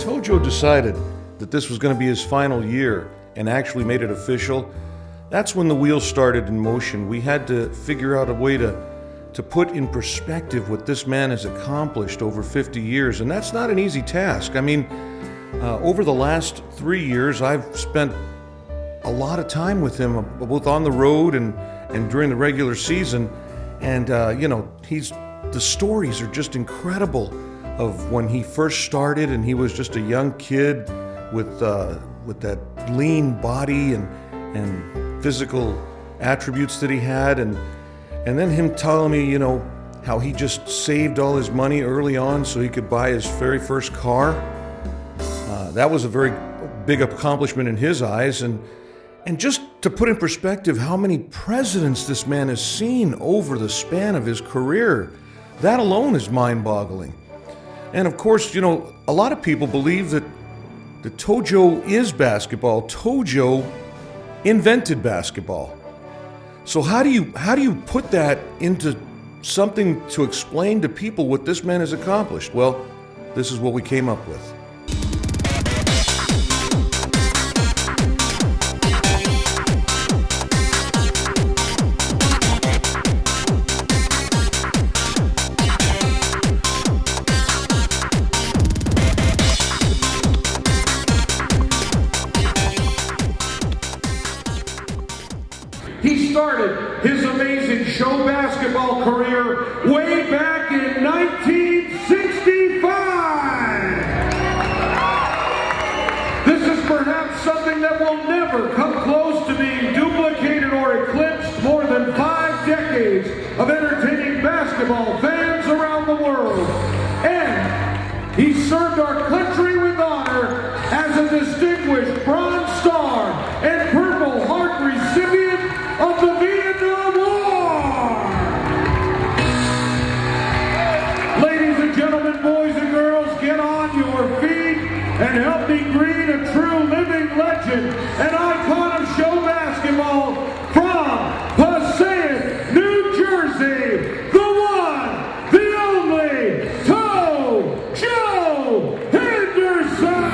TOJO decided that this was going to be his final year and actually made it official, that's when the wheels started in motion. We had to figure out a way to put in perspective what this man has accomplished over 50 years, and that's not an easy task. I mean, over the last 3 years, I've spent a lot of time with him, both on the road and during the regular season, and the stories are just incredible of when he first started and he was just a young kid with that lean body and physical attributes that he had, and then him telling me, how he just saved all his money early on so he could buy his very first car. That was a very big accomplishment in his eyes, and just to put in perspective how many presidents this man has seen over the span of his career, that alone is mind-boggling. And of course, a lot of people believe that the TOJO is basketball. TOJO invented basketball. So how do you put that into something to explain to people what this man has accomplished? Well, this is what we came up with. He started his amazing show basketball career way back in 1965. This is perhaps something that will never come close to being duplicated or eclipsed. More than 5 decades of entertaining basketball fans around the world. And he served our country with honor as a distinguished Bronze Star and Purple Heart recipient of the Vietnam War. Ladies and gentlemen, boys and girls, get on your feet and help me greet a true living legend, an icon of show basketball from Passaic, New Jersey, the one, the only, TOJO Henderson!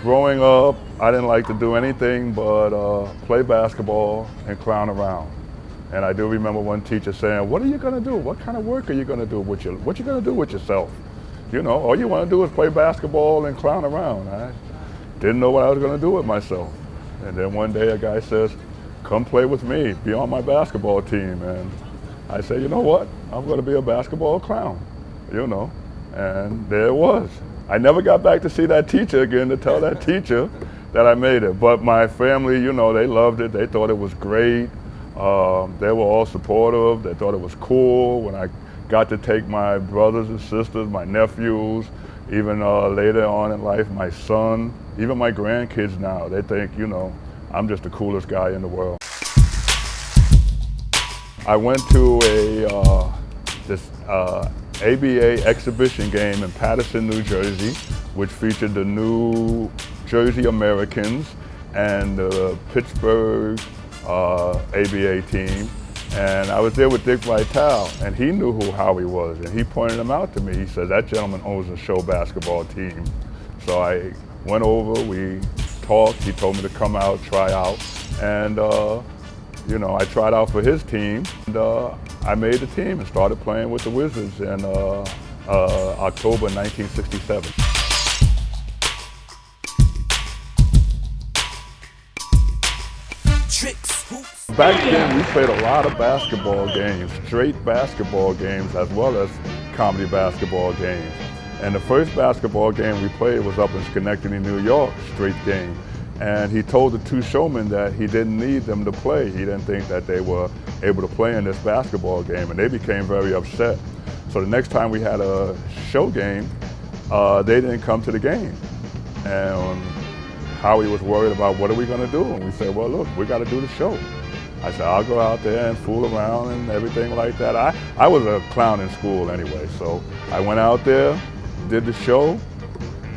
Growing up, I didn't like to do anything but play basketball and clown around. And I do remember one teacher saying, "What are you going to do? What kind of work are you going to do with what you going to do with yourself? All you want to do is play basketball and clown around." I didn't know what I was going to do with myself. And then one day a guy says, "Come play with me, be on my basketball team." And I said, "You know what? I'm going to be a basketball clown." And there it was. I never got back to see that teacher again to tell that teacher that I made it. But my family, they loved it. They thought it was great. They were all supportive. They thought it was cool when I got to take my brothers and sisters, my nephews, even later on in life, my son, even my grandkids now. They think, I'm just the coolest guy in the world. I went to this ABA exhibition game in Paterson, New Jersey, which featured the New Jersey Americans and the Pittsburgh ABA team. And I was there with Dick Vitale, and he knew who Howie was, and he pointed him out to me. He said, "That gentleman owns a show basketball team." So I went over, we talked, he told me to come out, try out, and I tried out for his team, and I made the team and started playing with the Wizards in October 1967. Back then, we played a lot of basketball games, straight basketball games, as well as comedy basketball games. And the first basketball game we played was up in Schenectady, New York, straight game. And he told the 2 showmen that he didn't need them to play. He didn't think that they were able to play in this basketball game, and they became very upset. So the next time we had a show game, they didn't come to the game. And Howie was worried about, what are we going to do? And we said, well, look, we got to do the show. I said, I'll go out there and fool around and everything like that. I was a clown in school anyway, so I went out there, did the show.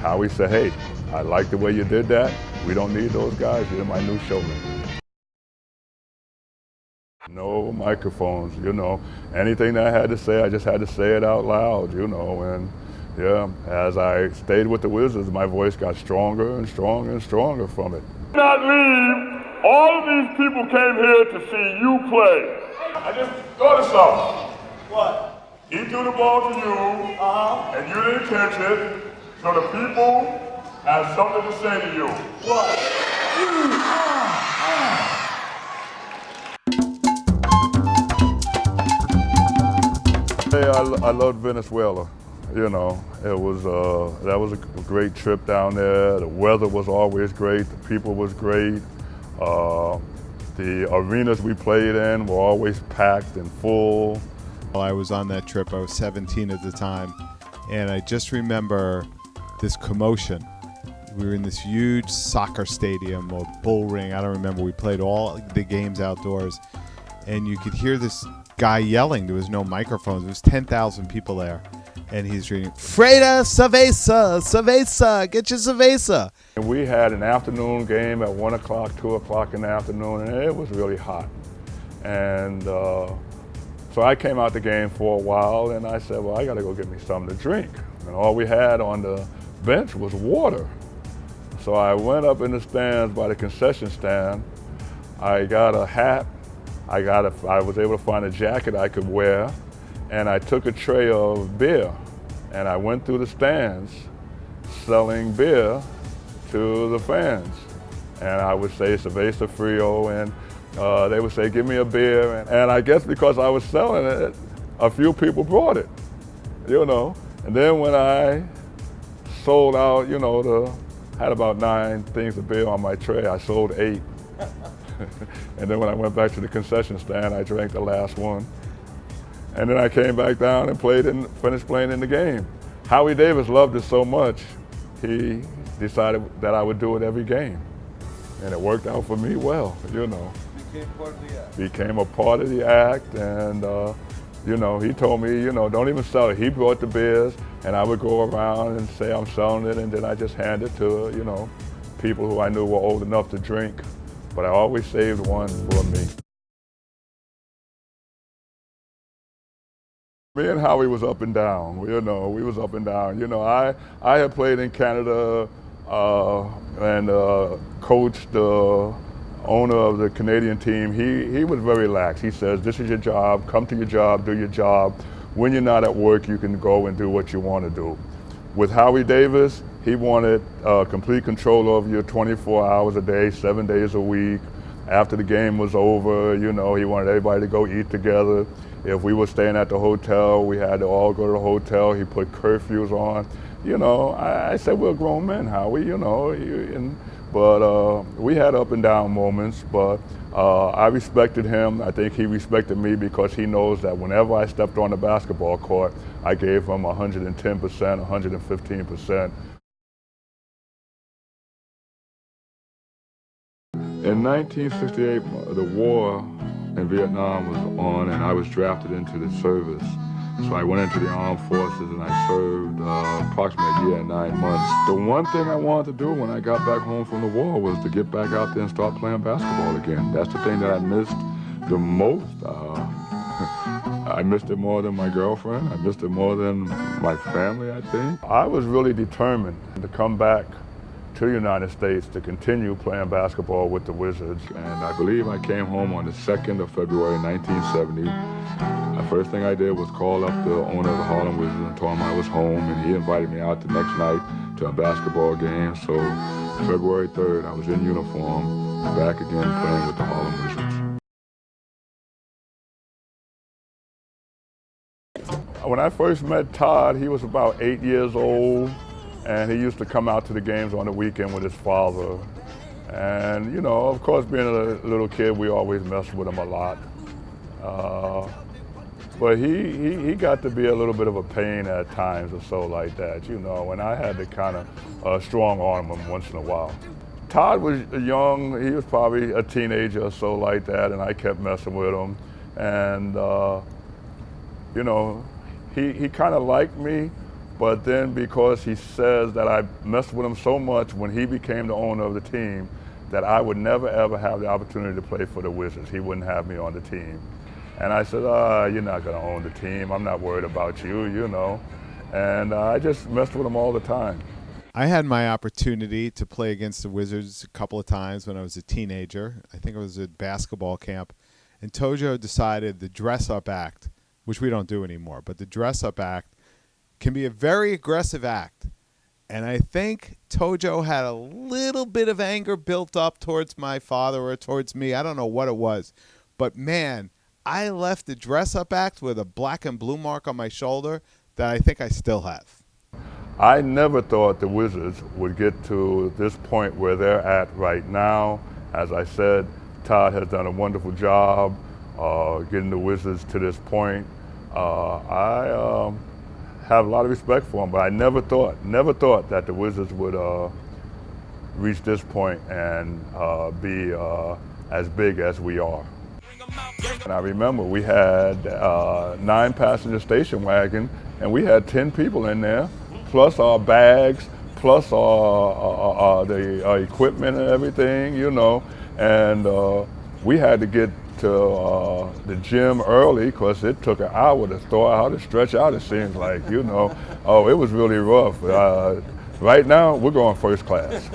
Howie said, "Hey, I like the way you did that. We don't need those guys. You're my new showman." No microphones, you know. Anything that I had to say, I just had to say it out loud, you know. And yeah, as I stayed with the Wizards, my voice got stronger and stronger and stronger from it. Not leave. All of these people came here to see you play. I just thought of something. What? He threw the ball to you, and you didn't catch it, so the people have something to say to you. What? Hey, I loved Venezuela. You know, that was a great trip down there. The weather was always great. The people was great. The arenas we played in were always packed and full. While I was on that trip, I was 17 at the time, and I just remember this commotion. We were in this huge soccer stadium or bull ring. I don't remember. We played all the games outdoors, and you could hear this guy yelling. There was no microphones. There was 10,000 people there, and he's reading, "Freda cerveza, cerveza, get your cerveza." And we had an afternoon game at 1 o'clock, 2 o'clock in the afternoon, and it was really hot. And so I came out the game for a while, and I said, well, I got to go get me something to drink. And all we had on the bench was water. So I went up in the stands by the concession stand. I got a hat. I was able to find a jacket I could wear, and I took a tray of beer, and I went through the stands selling beer to the fans. And I would say cerveza frio, and they would say, give me a beer. And I guess because I was selling it, a few people brought it, you know. And then when I sold out, you know, had about 9 things of beer on my tray, I sold 8. And then when I went back to the concession stand, I drank the last one. And then I came back down and finished playing in the game. Howie Davis loved it so much, he decided that I would do it every game. And it worked out for me well, you know. Became part of the act. Became a part of the act, and you know, he told me, you know, don't even sell it. He brought the beers, and I would go around and say I'm selling it, and then I just hand it to, you know, people who I knew were old enough to drink. But I always saved one for me. Me and Howie was up and down. You know, we was up and down. You know, I had played in Canada and coached the owner of the Canadian team. He was very lax. He says, this is your job, come to your job, do your job. When you're not at work, you can go and do what you want to do. With Howie Davis, he wanted complete control of you 24 hours a day, 7 days a week. After the game was over, you know, he wanted everybody to go eat together. If we were staying at the hotel, we had to all go to the hotel. He put curfews on. You know, I said, we're grown men, Howie, you know. But we had up and down moments, but I respected him. I think he respected me because he knows that whenever I stepped on the basketball court, I gave him 110%, 115%. In 1968, the war in Vietnam was on, and I was drafted into the service. So I went into the armed forces, and I served approximately a year and 9 months. The one thing I wanted to do when I got back home from the war was to get back out there and start playing basketball again. That's the thing that I missed the most. I missed it more than my girlfriend. I missed it more than my family, I think. I was really determined to come back to the United States to continue playing basketball with the Wizards. And I believe I came home on the 2nd of February, 1970. The first thing I did was call up the owner of the Harlem Wizards and told him I was home, and he invited me out the next night to a basketball game. So February 3rd, I was in uniform, back again playing with the Harlem Wizards. When I first met Todd, he was about 8 years old, and he used to come out to the games on the weekend with his father. And, you know, of course, being a little kid, we always messed with him a lot. But he got to be a little bit of a pain at times or so like that, you know, and I had to kind of strong arm him once in a while. Todd was young, he was probably a teenager or so like that, and I kept messing with him. And, you know, he kind of liked me, but then because he says that I messed with him so much when he became the owner of the team, that I would never ever have the opportunity to play for the Wizards. He wouldn't have me on the team. And I said, you're not going to own the team. I'm not worried about you, you know. And I just messed with him all the time. I had my opportunity to play against the Wizards a couple of times when I was a teenager. I think it was at basketball camp. And TOJO decided the dress-up act, which we don't do anymore, but the dress-up act can be a very aggressive act. And I think TOJO had a little bit of anger built up towards my father or towards me. I don't know what it was. But, man, I left the dress-up act with a black and blue mark on my shoulder that I think I still have. I never thought the Wizards would get to this point where they're at right now. As I said, Todd has done a wonderful job getting the Wizards to this point. I have a lot of respect for him, but I never thought that the Wizards would reach this point and be as big as we are. And I remember we had 9-passenger station wagon, and we had 10 people in there, plus our bags, plus the equipment and everything, you know. And we had to get to the gym early because it took an hour to thaw out and stretch out, it seems like, you know. Oh, it was really rough. Right now, we're going first class.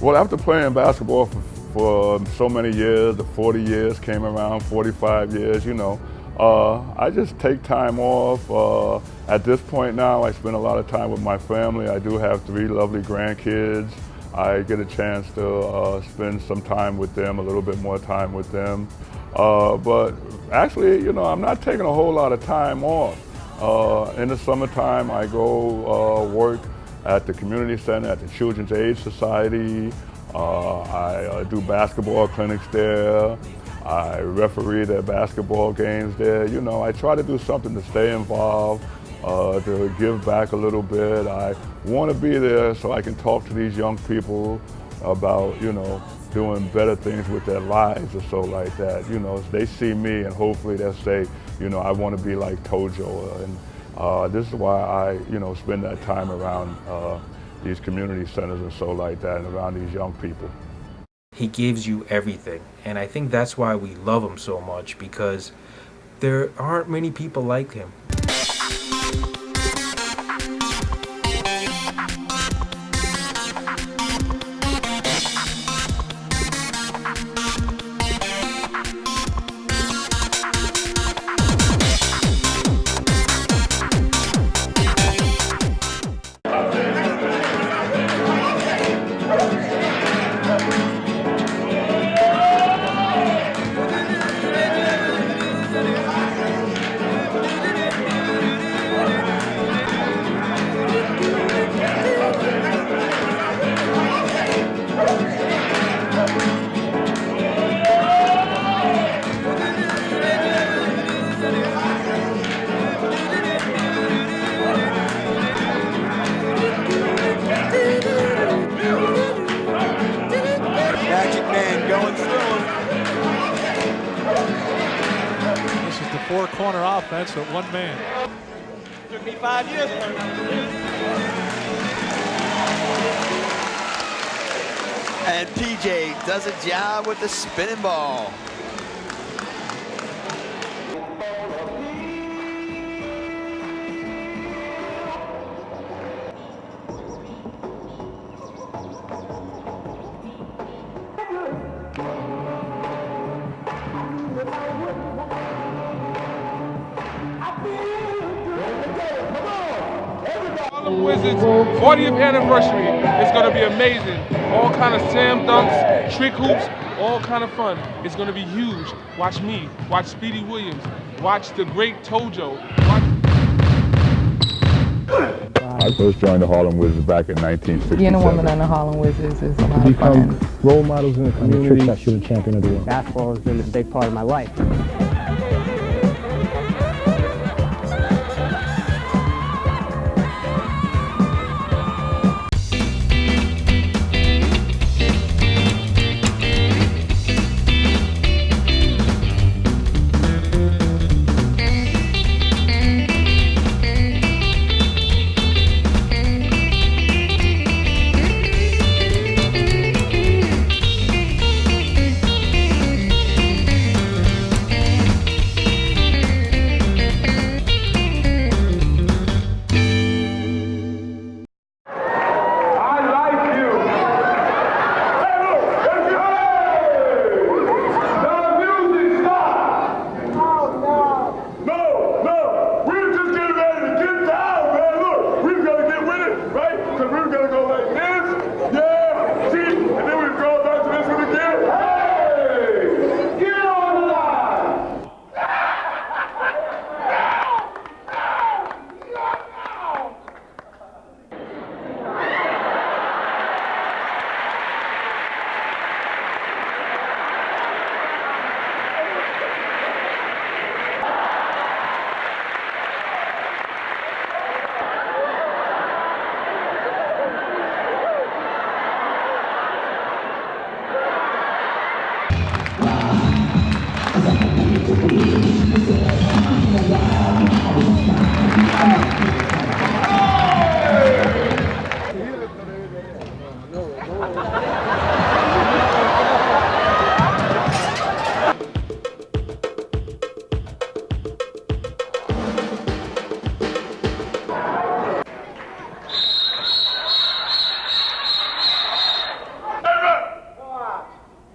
Well, after playing basketball for so many years, the 40 years came around, 45 years, you know, I just take time off. At this point now, I spend a lot of time with my family. I do have 3 lovely grandkids. I get a chance to spend some time with them, a little bit more time with them. But actually, you know, I'm not taking a whole lot of time off. In the summertime, I go work at the community center, at the Children's Aid Society. I do basketball clinics there. I referee their basketball games there. You know, I try to do something to stay involved, to give back a little bit. I want to be there so I can talk to these young people about, you know, doing better things with their lives or so like that. You know, they see me and hopefully they'll say, you know, I want to be like TOJO. And this is why I, you know, spend that time around these community centers and so like that and around these young people. He gives you everything, and I think that's why we love him so much, because there aren't many people like him. Four-corner offense with one man. Took me 5 years to learn how to do it. And PJ does a job with the spinning ball. Wizards 40th anniversary is going to be amazing. All kind of slam dunks, trick hoops, all kind of fun. It's going to be huge. Watch me, watch Speedy Williams, watch the great TOJO. I first joined the Harlem Wizards back in 1967. Being a woman on the Harlem Wizards is a lot of fun. Role models in the community. I'm a trick shooting champion of the world. Basketball has been a big part of my life.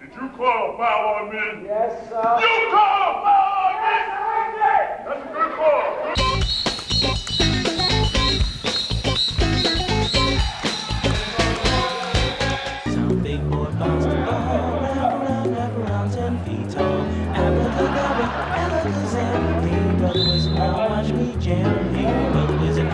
Did you call a foul on me? Yes, sir. You call a foul on me? That's a good call. Some big boy bounced the ball, wrap around 10 feet tall. Abracadabra, Alakazam, hey, brother wizard, now watch me jam. Hey, brother wizard.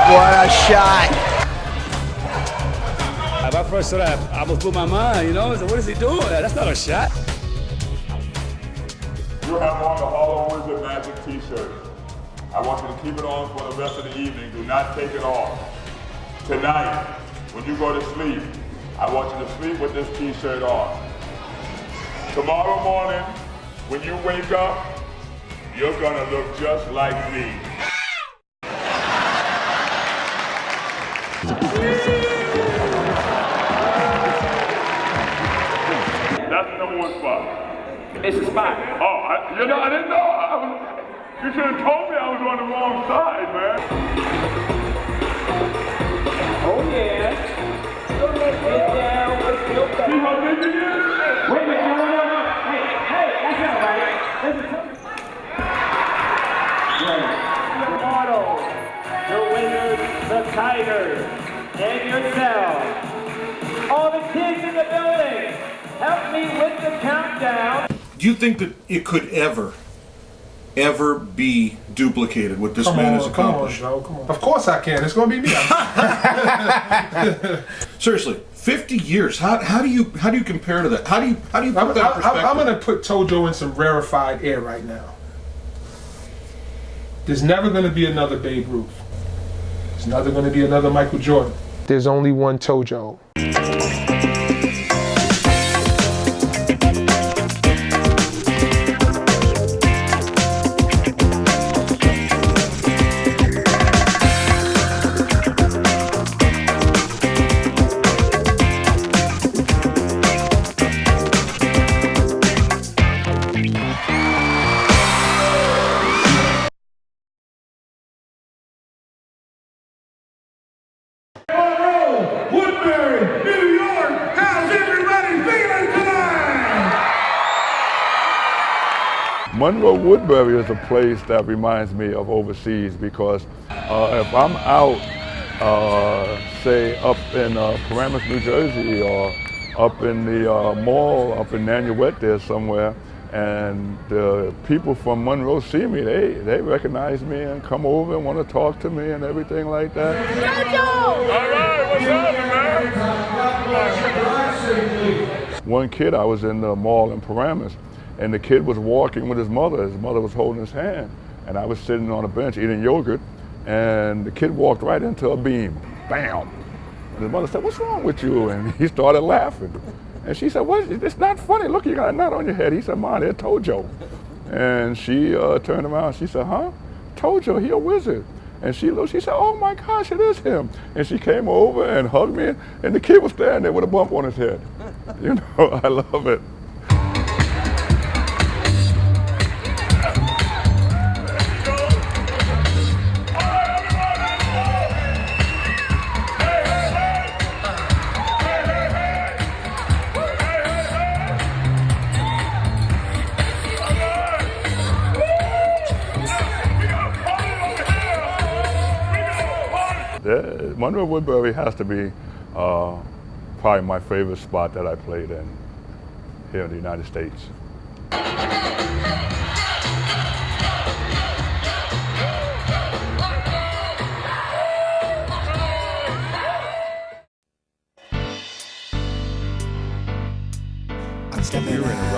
What a shot. If I first saw that, I almost blew my mind, you know? I said, what is he doing? That's not a shot. You have on the Hollow Wizard Magic t-shirt. I want you to keep it on for the rest of the evening. Do not take it off. Tonight, when you go to sleep, I want you to sleep with this t-shirt on. Tomorrow morning, when you wake up, you're gonna look just like me. That's the number one spot. It's a spot. Oh, I didn't know. You should have told me I was on the wrong side, man. Oh, yeah. Get down with your back. See how big it is? Wait a minute. No. Hey, that's not right. Tomorrow, the Wizards, the Tigers, and yourself. All the kids in the building, help me with the countdown. Do you think that it could ever be duplicated what this man has accomplished? Come on. Of course I can. It's going to be me. Seriously, 50 years. How do you compare to that? How do you put that in perspective? I'm going to put TOJO in some rarefied air right now. There's never going to be another Babe Ruth. There's never going to be another Michael Jordan. There's only one TOJO. Woodbury, New York, how's everybody feeling tonight? Monroe Woodbury is a place that reminds me of overseas because if I'm out, say up in Paramus, New Jersey, or up in the mall, up in Nanuet there somewhere, and the people from Monroe see me, they recognize me and come over and want to talk to me and everything like that. TOJO! All right, what's happening, man? One kid, I was in the mall in Paramus, and the kid was walking with his mother. His mother was holding his hand, and I was sitting on a bench eating yogurt, and the kid walked right into a beam, bam. And his mother said, "What's wrong with you?" And he started laughing. And she said, "What? It's not funny. Look, you got a knot on your head." He said, "Mom, they're TOJO." And she turned around. She said, "Huh? TOJO, he a wizard." And she looked. She said, "Oh my gosh, it is him." And she came over and hugged me. And the kid was standing there with a bump on his head. You know, I love it. Monroe Woodbury has to be probably my favorite spot that I played in here in the United States.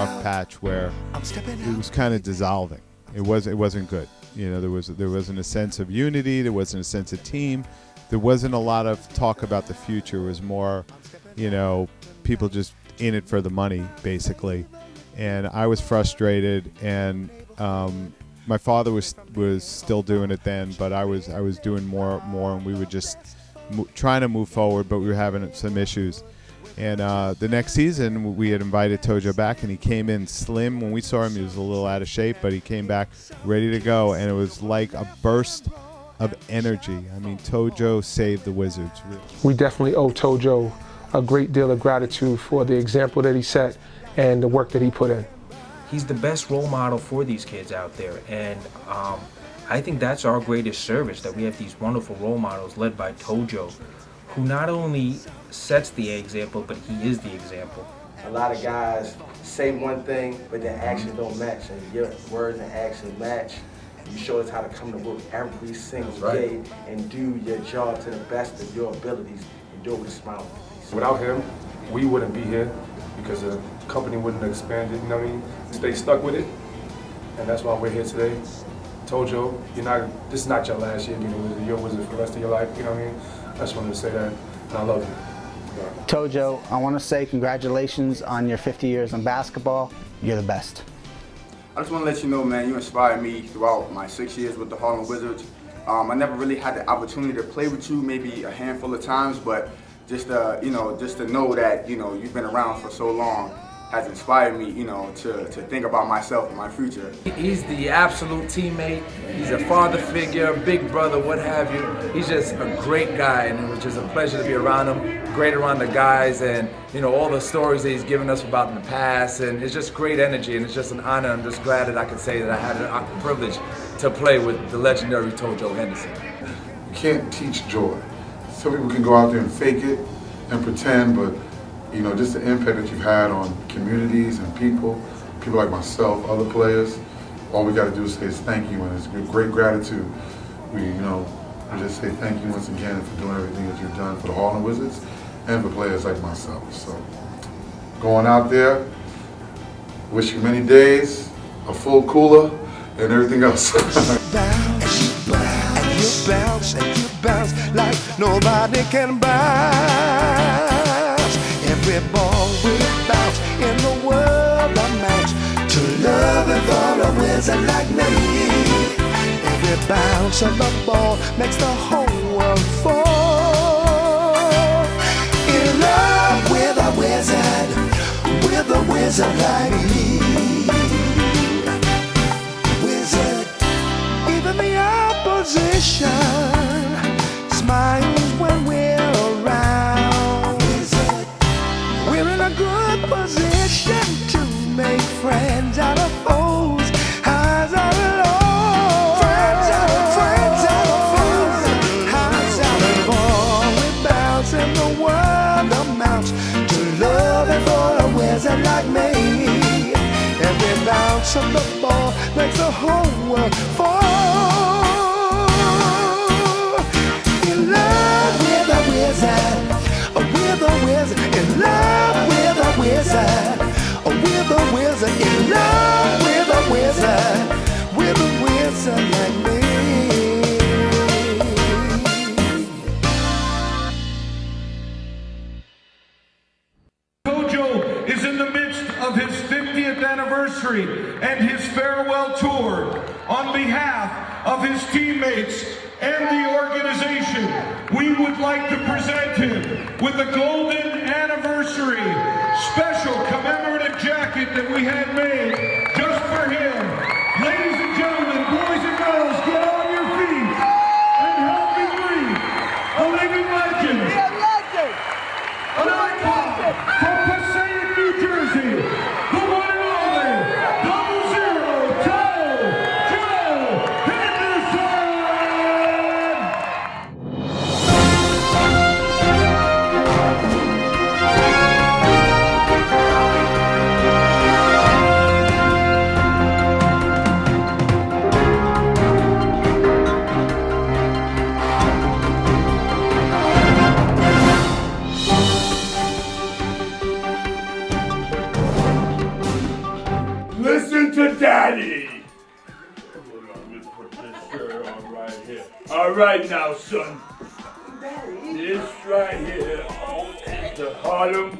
rough patch where it was kind of dissolving. It wasn't good. You know, there wasn't a sense of unity. There wasn't a sense of team. There wasn't a lot of talk about the future. It was more, you know, people just in it for the money, basically. And I was frustrated, and my father was still doing it then, but I was doing more, and we were just trying to move forward, but we were having some issues. And the next season, we had invited Tojo back, and he came in slim. When we saw him, he was a little out of shape, but he came back ready to go, and it was like a burst of energy. I mean, Tojo saved the Wizards. Really. We definitely owe Tojo a great deal of gratitude for the example that he set and the work that he put in. He's the best role model for these kids out there, and I think that's our greatest service, that we have these wonderful role models led by Tojo, who not only sets the example, but he is the example. A lot of guys say one thing, but their actions don't match, and your words and actions match. You show us how to come to work every single day and do your job to the best of your abilities and do it with a smile on your face. Without him, we wouldn't be here because the company wouldn't have expanded, you know what I mean? Stay stuck with it, and that's why we're here today. Tojo, this is not your last year being a Wizard. You're a Wizard for the rest of your life, you know what I mean? I just wanted to say that, and I love you. Tojo, I want to say congratulations on your 50 years in basketball. You're the best. I just want to let you know, man, you inspired me throughout my 6 years with the Harlem Wizards. I never really had the opportunity to play with you, maybe a handful of times, but just just to know that you've been around for so long has inspired me, to think about myself and my future. He's the absolute teammate. He's a father figure, big brother, what have you. He's just a great guy, and it was just a pleasure to be around him. Great around the guys, and all the stories that he's given us about in the past, and it's just great energy, and it's just an honor. I'm just glad that I can say that I had the privilege to play with the legendary Tojo Henderson. You can't teach joy. Some people can go out there and fake it and pretend, but just the impact that you've had on communities and people like myself, other players, all we got to do is say is thank you, and it's great gratitude. We just say thank you once again for doing everything that you've done for the Harlem Wizards and for players like myself. So, going out there, wish you many days, a full cooler, and everything else. Bounce and you bounce like nobody can bounce. Every ball we bounce in the world amounts to love and for a wizard like me. Every bounce of the ball makes the whole world fall. In love with a wizard like me. Wizard, even the opposition smiles when we're around. Wizard, we're in a good position to make friends out of foes, highs out of lows. Friends out of foes, highs out of lows. We bounce and the world amounts to love and for a wizard like me. Every bounce of the ball makes the whole world fall. In love with a wizard, in love with a wizard, with a wizard, in love with a wizard like me. TOJO is in the midst of his 50th anniversary and his farewell tour. On behalf of his teammates and the organization, we would like to present him with a golden anniversary special commemorative jacket that we had made just for him. Ladies and gentlemen, boys and girls, get on your feet and help me greet a living legend, an icon from Passaic, New Jersey, the one and only 00 TOJO Henderson! to Daddy. Hold on, let me put this shirt on right here. All right now, son. This right here is the Harlem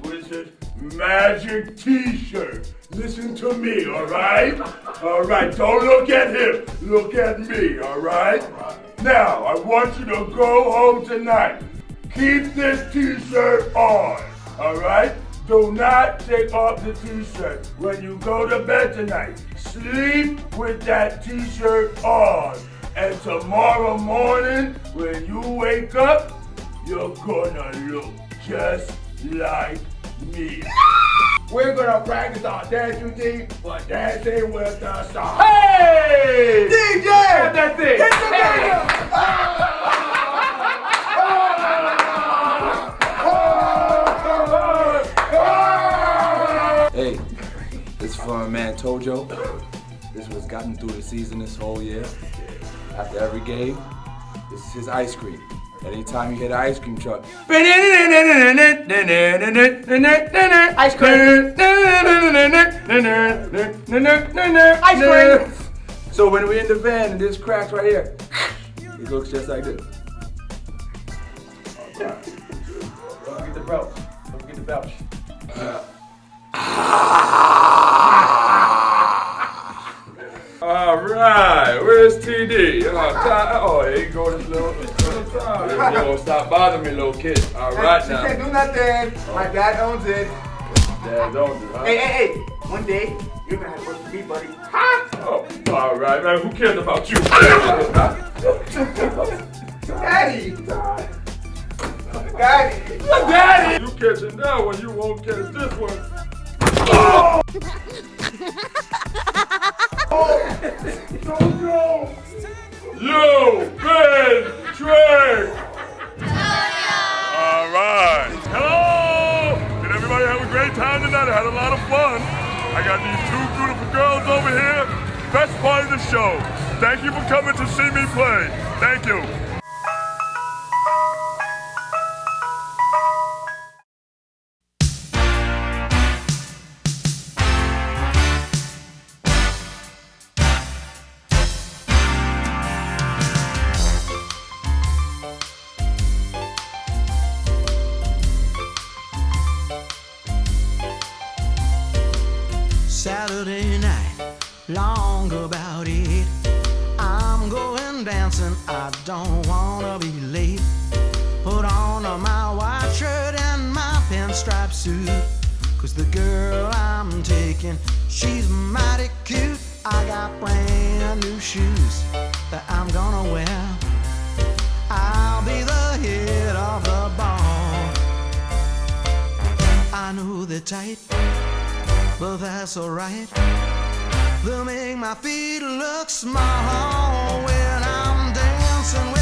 Wizard Magic T-shirt. Listen to me, all right? All right, don't look at him. Look at me, all right? Now, I want you to go home tonight. Keep this T-shirt on, all right? Do not take off the T-shirt when you go to bed tonight. Sleep with that T-shirt on. And tomorrow morning, when you wake up, you're gonna look just like me. We're gonna practice our dance routine for Dancing with the Stars. Hey! DJ! Get that thing! Hit the Hey, this is for my man Tojo. This was gotten through the season this whole year. After every game, this is his ice cream. Anytime you hear the ice cream truck, ice cream. Ice cream. So when we're in the van and this cracks right here, it looks just like this. Don't forget the belch. Don't forget the belch. All right, where's TD? Oh, there you go, this little time. You don't stop bothering me, little kid. All right now. You can't do nothing. My dad owns it. Dad owns it, huh? Hey. One day, you're gonna have to work with me, buddy. Oh, all right, man. Who cares about you? Daddy. Daddy! You catch it now when you won't catch this one. Oh! Don't go! Yo, Ben, Trey! All right. Hello! Did everybody have a great time tonight? I had a lot of fun. I got these two beautiful girls over here. Best part of the show. Thank you for coming to see me play. Thank you. Saturday night, long about it. I'm going dancing, I don't wanna be late. Put on my white shirt and my pinstripe suit, 'cause the girl I'm taking, she's mighty cute. I got brand new shoes that I'm gonna wear. I'll be the hit of the ball. I know they're tight, but that's alright. They'll make my feet look small when I'm dancing with